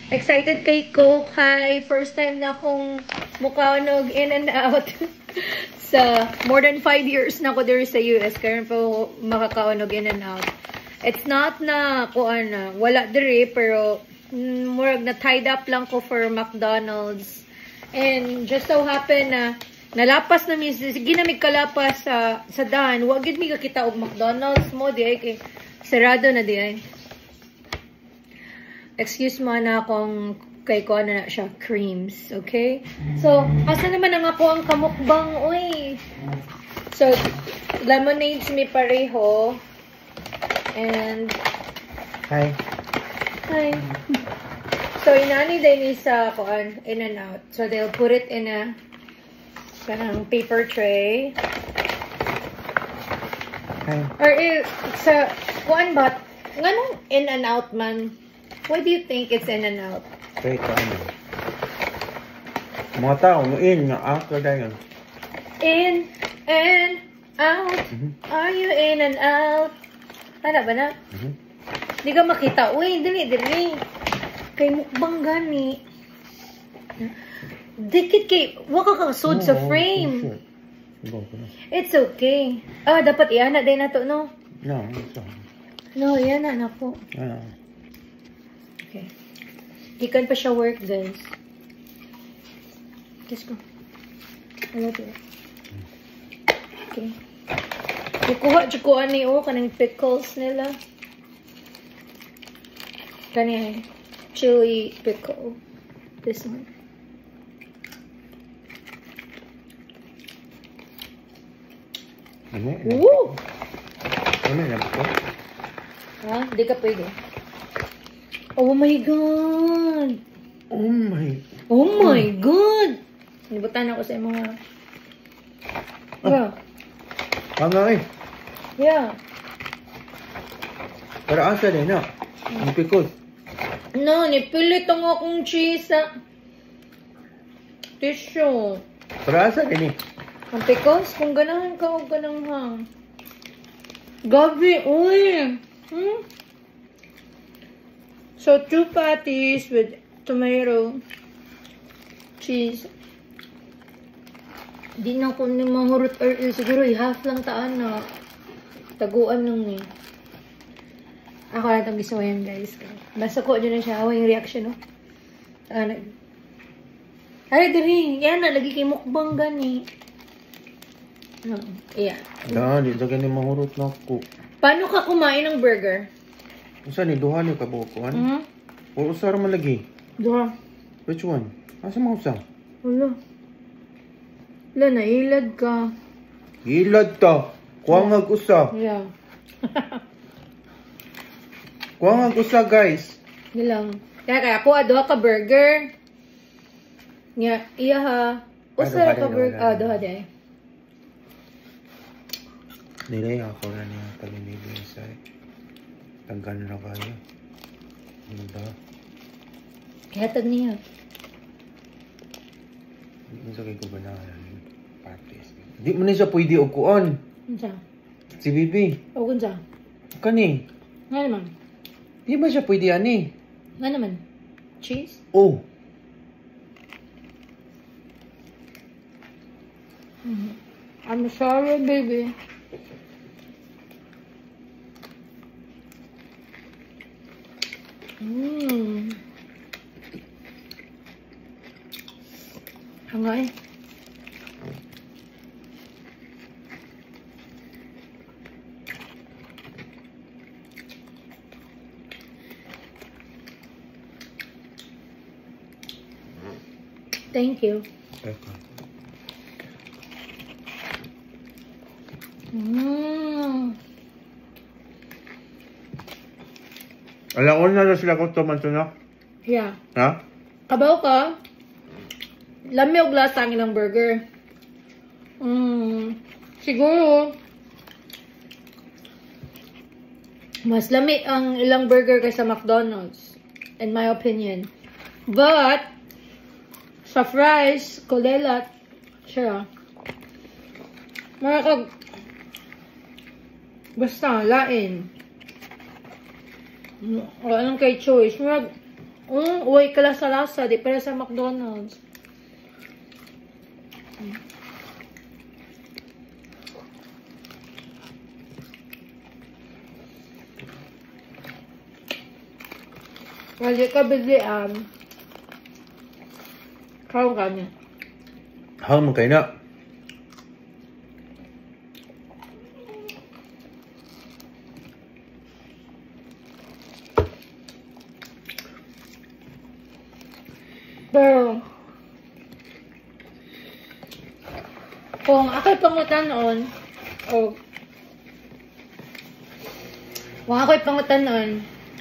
Excited kay Coke. Hi! First time na akong mukaunog in and out. Sa more than 5 years na ako there sa US. Kaya po makakaunog in and out. It's not na wala diri pero murag na tied up lang ko for McDonald's. And just so happen na nalapas na mi, sige na mi kalapas sa daan. Wag gid mi kakita og McDonald's mo di ay kay sarado na di ay. Excuse mo na akong kay ko na siya creams, okay? So, asa naman ang ako ang kamukbang, uy. So, lemonades mi pareho. And hi. Hi. So, inani din isa kuan in and out. So, they'll put it in a kanang paper tray. Hi. Or sa kuan ba nganong in and out man? Why do you think it's in and out? Kaya ko ano. Mga tao, in, out ka dayon. In and out. Are you in and out? Ano ba na? Di ka makita. Uy, dili. Kay mukbang gani. Dikit kay, waka kang sud sa frame. It's okay. Dapat iana din na to, no? No, it's okay. No, iana na po. Okay. Ikan pa siya work, guys. Kiss ko. Hello, dear. Okay. Ikuha siya ko ani, kanang pickles nila. Kani chili pickle. This one. Woo! Ano yan po? Ha? Di ka pwede. Oh my God! Oh my God! Nibutan ako sa mga... Yeah. Tama eh. Yeah. Pero asa din na. Ang pickles. No, nipilit ang akong cheese sa tissue. Pero asa din eh. Ang pickles, kung ganahan ka o ganahan. Gabi, uy! So, 2 patties with tomato, cheese. Di na ko ni mahurot or siguro half lang taan na taguan nung ni. Ako na itong gisawayan, guys. Basta ko dyan na siya. Awa yung reaction, no? Ay, diri. Yan na. Lagi kay mukbang gani. Yeah. Dahil, dito ganyan mahurot na ako. Paano ka kumain ng burger? Usa ni duha ni kabukuan? O usa ra man lagi? Duha. Which one? Asa mo usa? Wala. Wala na, ilad ka. Ilad ta. Kuwangag usa. Yeah. Kuwangag usa, guys. Nilang. Kaya ako, duha ka burger. Nga, iya ha. Usa ra ka burger. Duha day. Nilay ako na niya palimili sa tanggal na kayo. Ano ba? Hatag niya. Hindi sa kayo ko ba na patis? Di mo na siya pwede o kuon. Unsa? Si Bibi. O kunsa? Kani? Nga naman. Di ba siya pwede ani? Nga naman. Cheese? Oh. I'm sorry, baby. Hangay. Thank you. Okay. Alam ko na sila kung tomato na. Yeah. Ha? Kabaw ka? Lami og lasa ang ilang burger. Siguro mas lami ang ilang burger kaysa McDonald's, in my opinion. But sa fries, kulelat siya. Mga basta lain. Anong kay choice? Uy, kalasa-lasa. Di para sa McDonald's. Wali ka bigyan. Kaw kami. How man kayo na? Pero, kung ako'y pangutanon,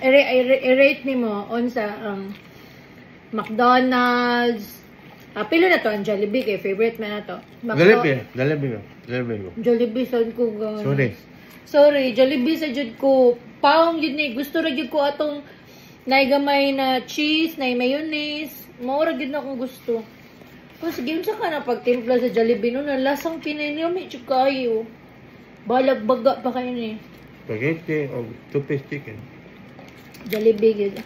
i-rate ni mo on sa McDonald's. Pilo na to ang Jollibee kay favorite man na to. Jollibee sad ko guys. Sorry, Jollibee sa jud ko. Paong jud ni gusto ra jud ko atong naigamay na cheese, na mayonnaise. Maura gid na akong gusto. Kung sige unsa ka na pagtimpla sa Jollibee no, lasang Pinay niya may kayo. Balag baga pa kayo ni. Spaghetti o two-piece chicken. Jollibee gid.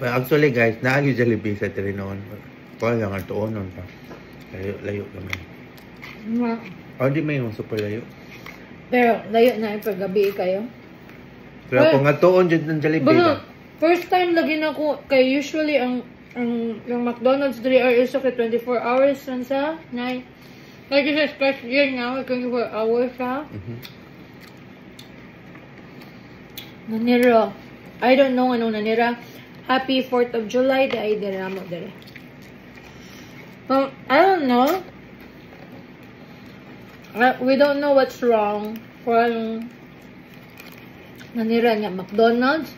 But actually guys, naagi Jollibee sa Trinoon. Kaya lang ang tuonon pa. Layo kami. O di may yung super layo. Pero layo na yung paggabi kayo. Pero kung nga tuon dyan ng Jollibee ka. First time lagi na ko, kay usually ang McDonald's 3 hours okay 24 hours lang sa 9. Like sa special year nga, 24 hours ha. Nanira. I don't know anong nanira. Happy 4th of July, ay dira mo dira. I don't know. We don't know what's wrong for nanira nga McDonald's.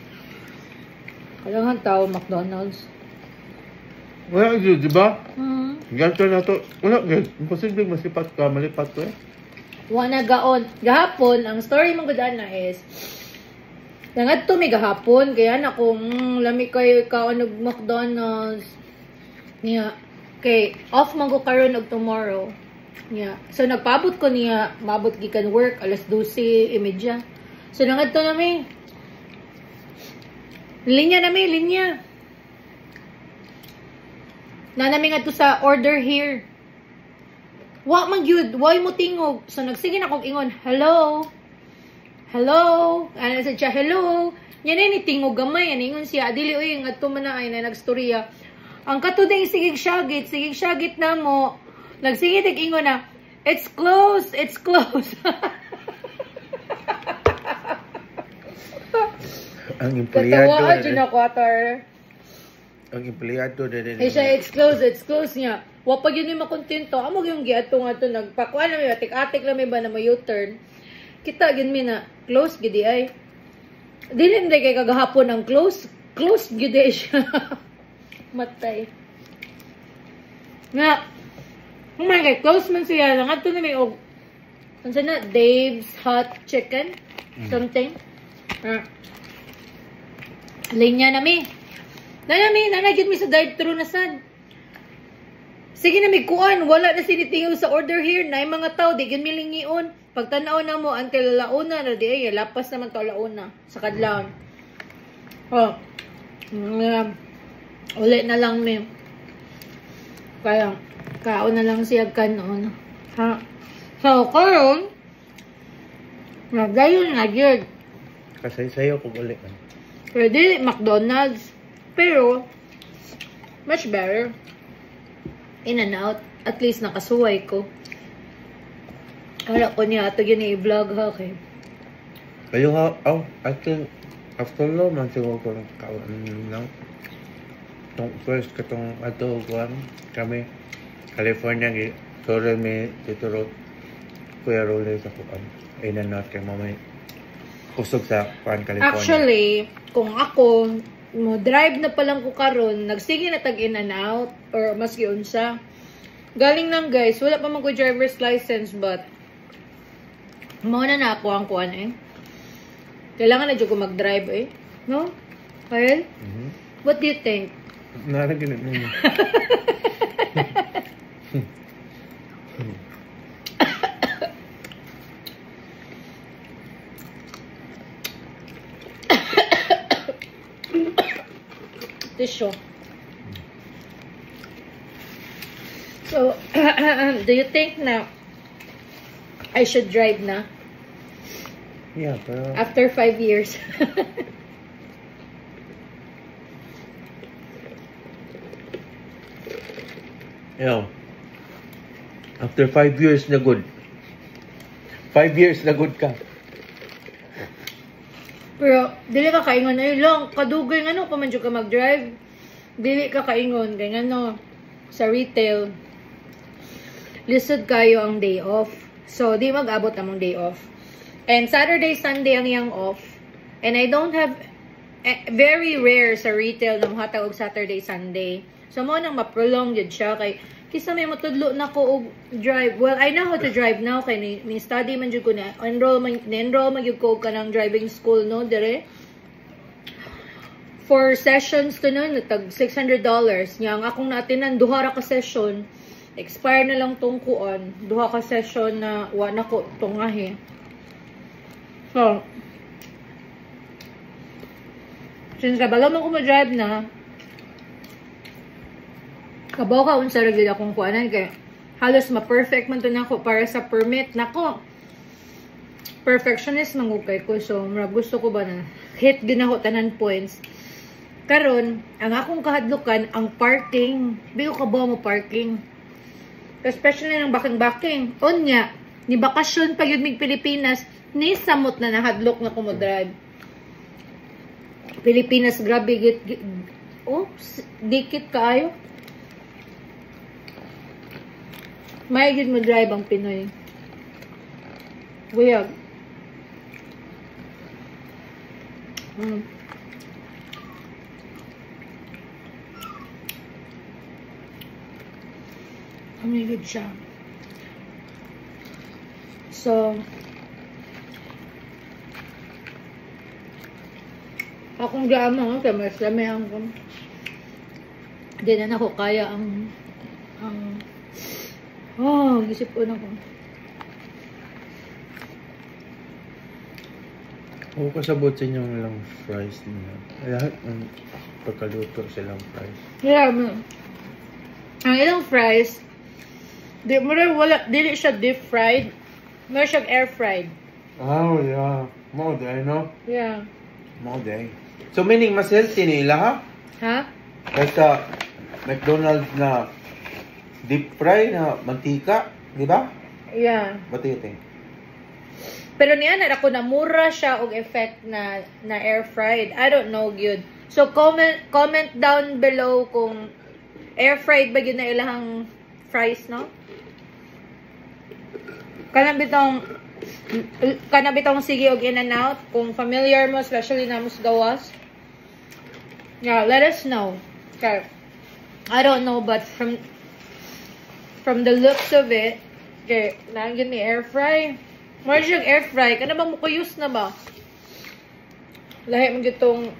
Kailangan tao McDonald's. Wala yun, di ba? Ganto na to. Wala yun. Imposible masipat ka, malipat ko eh. Wala gaon. Gahapon, ang story mong gudana is, nangat to may gahapon, kaya na kung lami kayo ikaw ng McDonald's. Niya, okay, off man ko karon og tomorrow. Niya. So nagpaabot ko niya, maabot gikan work, alas 12:30. So nangat to na may. Linya. Nanami nga to sa order here. Wa man gyud, way mo tingog. So nagsige na kog ingon, hello. Ano sa siya, hello. Yan ni tingog gamay, yan ingon siya. Dili oy ngadto man na ay na nagstorya. Ang katuding sigig syagit na mo. Nagsige tig ingon na, it's closed. Ang empleyado. Katawa dyan ako, atar. Ang empleyado din. Siya, it's closed niya. Wapag yun yung makontento. Amog yung giato nga to, nagpakuan na may, atik-atik lang may ba na may U-turn. Kita, yun may na, close, gidi ay. Dili hindi kay kagahapon ang close gidi siya. Matay. Nga, kay close man siya. Nga to na may, ano na, Dave's Hot Chicken? Something. Linya nami. Nanagid mi sa drive-thru na sad. Sige na may kuan, wala na sinitingaw sa order here. Na yung mga tao, di mi lingion. Pagtanaw na mo, until launa na di ay, lapas naman to launa sa kadlaon. Ulit na lang mi. Kaya, kaon na lang siya kanon. Ha? So, karon, nagdayon na yun. Kasi sa'yo kung ulit. Pwede McDonald's, pero much better. In and out, at least nakasuway ko. Wala ko niya ato yun i-vlog ha kay. Kayo ha, I think after long man siguro ko lang. Itong first katong ato kami California sorry may tuturo kuya Rolly sa kuan. In and out kay mamay. Kusog sa kuan California. Actually, kung ako mo drive na pa lang ko karon, nagsige na tag in and out or maski unsa. Galing lang guys, wala pa man ko driver's license but mo na ako ang kuan eh. Kailangan na jud ko mag-drive eh. No? Kyle? What do you think? Naragin mo. tissue. So, do you think na I should drive na? Yeah, pero... After 5 years. Yeah. After 5 years na good. 5 years na good ka. Pero, dili ka kaingon na lang. Kadugay nga no, pamanjo ka mag-drive. Dili ka kaingon. Kaya no, sa retail, lisod kayo ang day off. So, di mag-abot namang day off. And Saturday, Sunday ang yang off. And I don't have, very rare sa retail na mahatag og Saturday, Sunday. So, mo nang ma-prolong yun siya. Kay, kisa may matudlo na ko og drive. Well, I know how to drive now. Kay ni study man jud ko na. Enroll man jud ko ka ng driving school, no? Dire. For sessions to nun, tag $600. Yang akong naatinan, duha ra ka session. Expire na lang tong kuon. Duha ka session na wala ko tungahe. So, since kabalo man ko ma-drive na, kabaw ka unsa ra gyud akong kuanan kay halos ma-perfect man to nako para sa permit nako. Perfectionist mangukay ko, so gusto ko ba na hit din ako tanan points. Karon, ang akong kahadlukan ang parking. Bigo ka ba mo parking? Especially ng baking-baking. Unya, ni bakasyon pag yun mig Pilipinas, ni samot na nahadlok na ko mo drive. Pilipinas, grabe dikit kaayo. May gid mo drive ang Pinoy. Weird. Amigid siya. So, akong gama, kaya mas lami ang hindi na ako kaya isip ko na ko. Oo, kasabot sa inyong lang fries nila. Lahat ng pagkaluto silang fries. Yeah, ang ilang fries, dili siya deep fried. Meron siyang air fried. Oh, yeah. Mo day, no? Yeah. Mo day. So, meaning mas healthy nila, ha? Ha? Kaysa McDonald's na deep fry na mantika, di ba? Yeah. What do you think? Pero niya na ako na mura siya og effect na air fried. I don't know gyud. So comment down below kung air fried ba gyud na ilahang fries, no? Kanang bitong sige og In-N-Out kung familiar mo, especially na mo sa gawas. Yeah, let us know. Okay. I don't know, but from the looks of it, okay, nangyun ni air fry. More siyang air fry. Kana ba mo ko use na ba? Lahi mo gitong...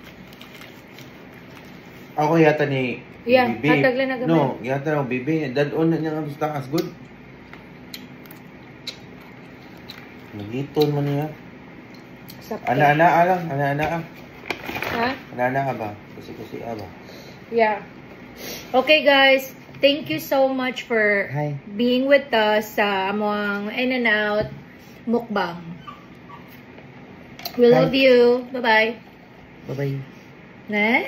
Ako yata ni Yeah, Bibi. hatag lang na gamay. No, yata ng Bibi. Dadon na niya nga gusto as good. Nagiton mo niya. Sakto. Ana-ana lang. Ana-ana. Ha? Ana-ana ba? Kasi ba? Yeah. Okay, guys. Thank you so much for being with us sa among In-N-Out mukbang. We love you. Bye-bye. Bye-bye. Nah.